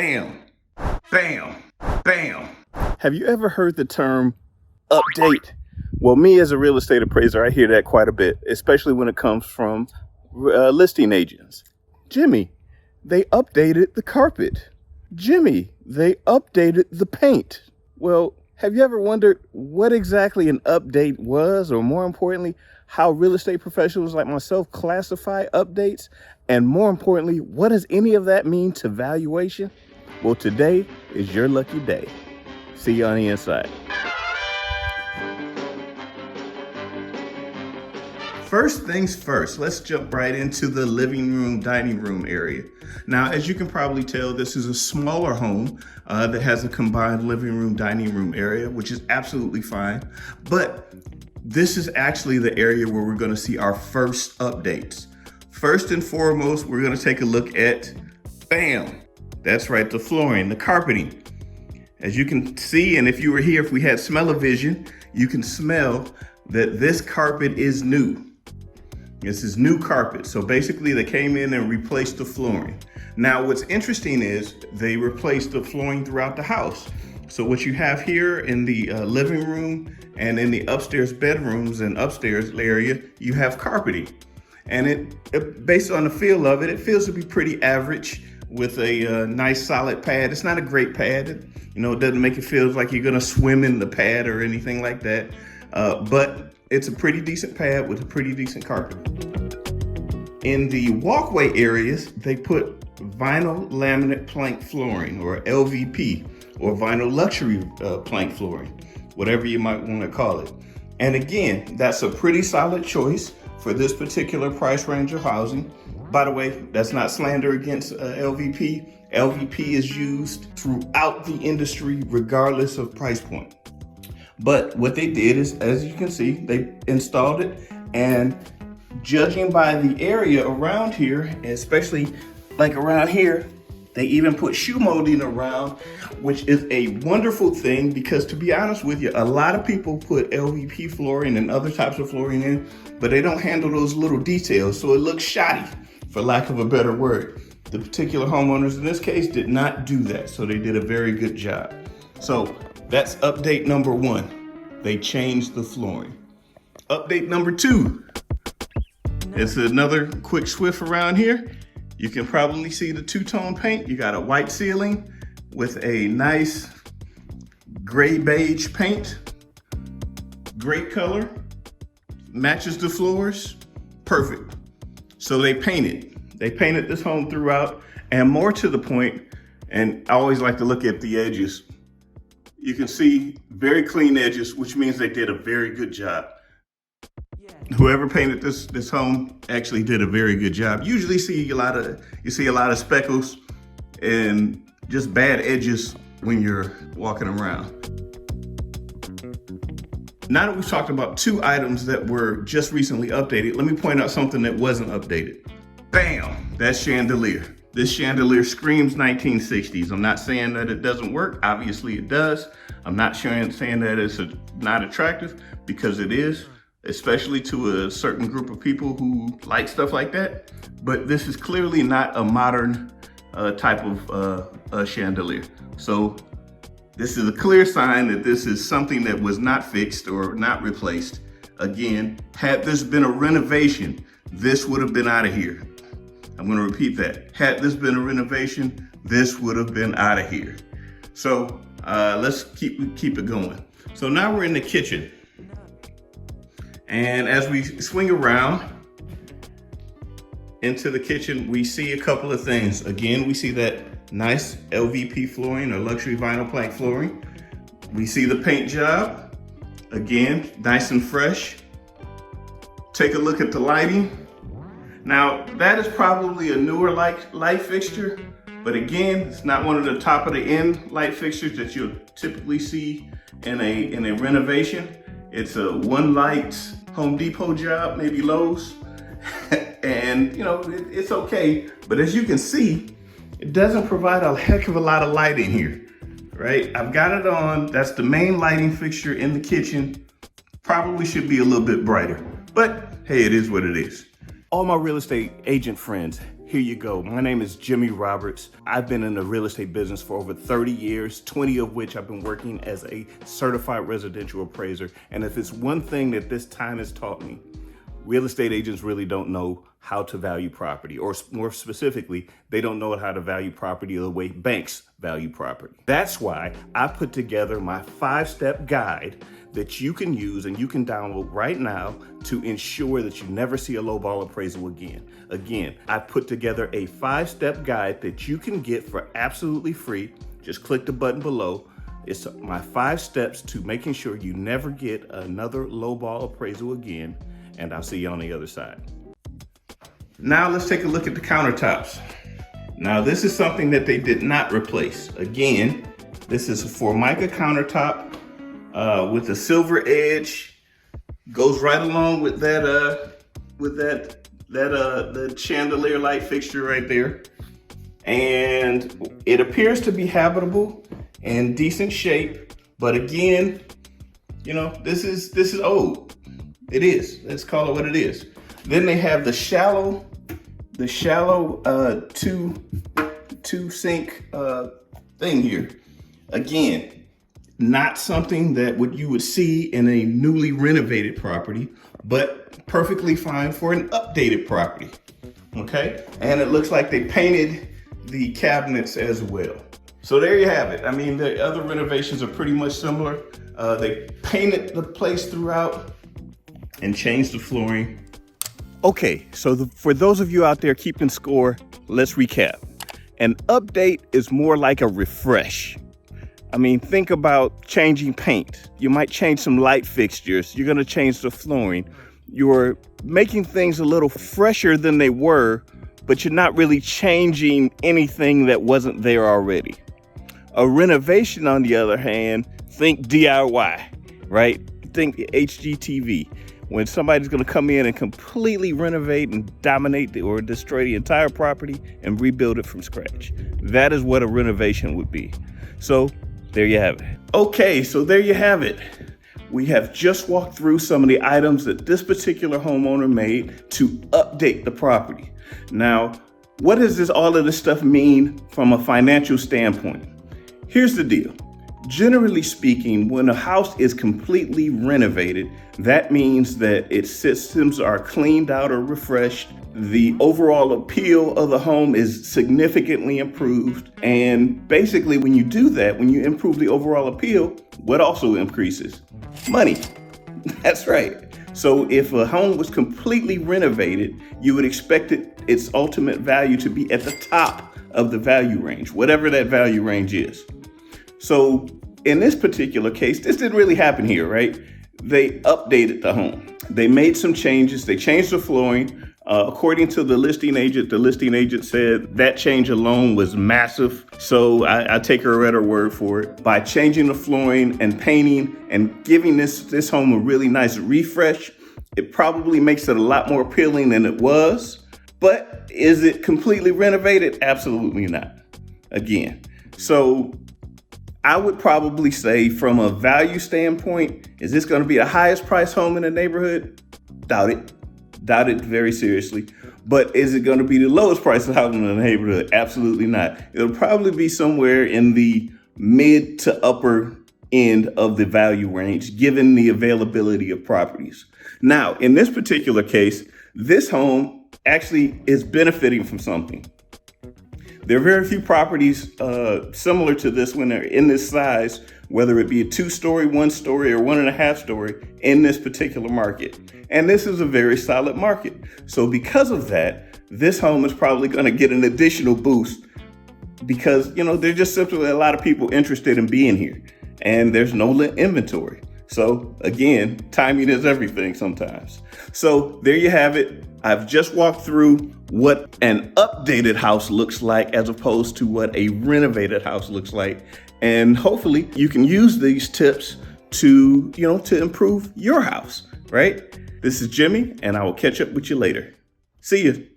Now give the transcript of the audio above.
Bam, bam, bam. Have you ever heard the term update? Well, me as a real estate appraiser, I hear that quite a bit, especially when it comes from listing agents. Jimmy, they updated the carpet. Jimmy, they updated the paint. Well, have you ever wondered what exactly an update was, or more importantly, how real estate professionals like myself classify updates? And more importantly, what does any of that mean to valuation? Well, today is your lucky day. See you on the inside. First things first, let's jump right into the living room, dining room area. Now, as you can probably tell, this is a smaller home that has a combined living room, dining room area, which is absolutely fine. But this is actually the area where we're going to see our first updates. First and foremost, we're going to take a look at, bam, that's right, the flooring, the carpeting. As you can see, and if you were here, if we had smell-o-vision, you can smell that this carpet is new. This is new carpet. So basically they came in and replaced the flooring. Now what's interesting is they replaced the flooring throughout the house. So what you have here in the living room and in the upstairs bedrooms and upstairs area, you have carpeting. And it based on the feel of it, it feels to be pretty average with a nice solid pad. It's not a great pad. It doesn't make it feel like you're gonna swim in the pad or anything like that. But it's a pretty decent pad with a pretty decent carpet. In the walkway areas, they put vinyl laminate plank flooring, or LVP, or vinyl luxury plank flooring, whatever you might want to call it. And again, that's a pretty solid choice for this particular price range of housing. By the way, that's not slander against LVP. LVP is used throughout the industry regardless of price point. But what they did is, as you can see, they installed it, and judging by the area around here, especially like around here, they even put shoe molding around, which is a wonderful thing because, to be honest with you, a lot of people put LVP flooring and other types of flooring in, but they don't handle those little details, so it looks shoddy, for lack of a better word. The particular homeowners in this case did not do that, so they did a very good job. So that's update number one. They changed the flooring. Update number two. It's another quick swift around here. You can probably see the two-tone paint. You got a white ceiling with a nice gray beige paint. Great color. Matches the floors. Perfect. So they painted. They painted this home throughout, and more to the point, and I always like to look at the edges. You can see very clean edges, which means they did a very good job. Whoever painted this home actually did a very good job. Usually you see a lot of speckles and just bad edges when you're walking around. Now that we've talked about two items that were just recently updated, let me point out something that wasn't updated. Bam, that's Chandelier. This chandelier screams 1960s. I'm not saying that it doesn't work. Obviously it does. I'm not saying that it's not attractive, because it is, especially to a certain group of people who like stuff like that. But this is clearly not a modern type of chandelier. So this is a clear sign that this is something that was not fixed or not replaced. Again, had this been a renovation, this would have been out of here. I'm going to repeat that. Had this been a renovation, this would have been out of here. So let's keep it going. So now we're in the kitchen. And as we swing around into the kitchen, we see a couple of things. Again, we see that nice LVP flooring, or luxury vinyl plank flooring. We see the paint job. Again, nice and fresh. Take a look at the lighting. Now, that is probably a newer light fixture, but again, it's not one of the top of the end light fixtures that you'll typically see in a renovation. It's a one light Home Depot job, maybe Lowe's, and it's okay. But as you can see, it doesn't provide a heck of a lot of light in here, right? I've got it on. That's the main lighting fixture in the kitchen. Probably should be a little bit brighter, but hey, it is what it is. All my real estate agent friends, Here you go. My name is Jimmy Roberts. I've been in the real estate business for over 30 years, 20 of which I've been working as a certified residential appraiser. And if it's one thing that this time has taught me, real estate agents really don't know how to value property, or more specifically, they don't know how to value property the way banks value property. That's why I put together my 5-step guide that you can use and you can download right now to ensure that you never see a lowball appraisal again. Again, I put together a 5-step guide that you can get for absolutely free. Just click the button below. It's my 5 steps to making sure you never get another lowball appraisal again. And I'll see you on the other side. Now let's take a look at the countertops. Now this is something that they did not replace. Again, this is a Formica countertop with a silver edge. Goes right along with that the chandelier light fixture right there. And it appears to be habitable and decent shape, but again, you know, this is old. It is. Let's call it what it is. Then they have the shallow two sink thing here. Again, not something that you would see in a newly renovated property, but perfectly fine for an updated property. Okay, and it looks like they painted the cabinets as well. So there you have it. I mean, the other renovations are pretty much similar. They painted the place throughout and change the flooring. Okay, so for those of you out there keeping score, let's recap. An update is more like a refresh. I mean, think about changing paint. You might change some light fixtures. You're gonna change the flooring. You're making things a little fresher than they were, but you're not really changing anything that wasn't there already. A renovation, on the other hand, think DIY, right? Think HGTV. When somebody's going to come in and completely renovate and dominate or destroy the entire property and rebuild it from scratch. That is what a renovation would be. So there you have it. Okay, so there you have it. We have just walked through some of the items that this particular homeowner made to update the property. Now, what does all of this stuff mean from a financial standpoint? Here's the deal. Generally speaking, when a house is completely renovated, that means that its systems are cleaned out or refreshed. The overall appeal of the home is significantly improved. And basically, when you do that, when you improve the overall appeal, what also increases? Money. That's right. So if a home was completely renovated, you would expect its ultimate value to be at the top of the value range, whatever that value range is. So in this particular case, this didn't really happen here, right? They updated the home. They made some changes. They changed the flooring. According to the listing agent said that change alone was massive. So I take her at her word for it. By changing the flooring and painting and giving this home a really nice refresh, it probably makes it a lot more appealing than it was. But is it completely renovated? Absolutely not. Again, so I would probably say from a value standpoint, is this going to be the highest price home in the neighborhood? Doubt it. Doubt it very seriously. But is it going to be the lowest price house in the neighborhood? Absolutely not. It'll probably be somewhere in the mid to upper end of the value range, given the availability of properties. Now, in this particular case, this home actually is benefiting from something. There are very few properties similar to this when they're in this size, whether it be a 2-story, 1-story, or 1.5-story in this particular market. And this is a very solid market. So because of that, this home is probably going to get an additional boost because, you know, there's just simply a lot of people interested in being here and there's no inventory. So again, timing is everything sometimes. So there you have it. I've just walked through what an updated house looks like as opposed to what a renovated house looks like. And hopefully you can use these tips to improve your house, right? This is Jimmy, and I will catch up with you later. See you.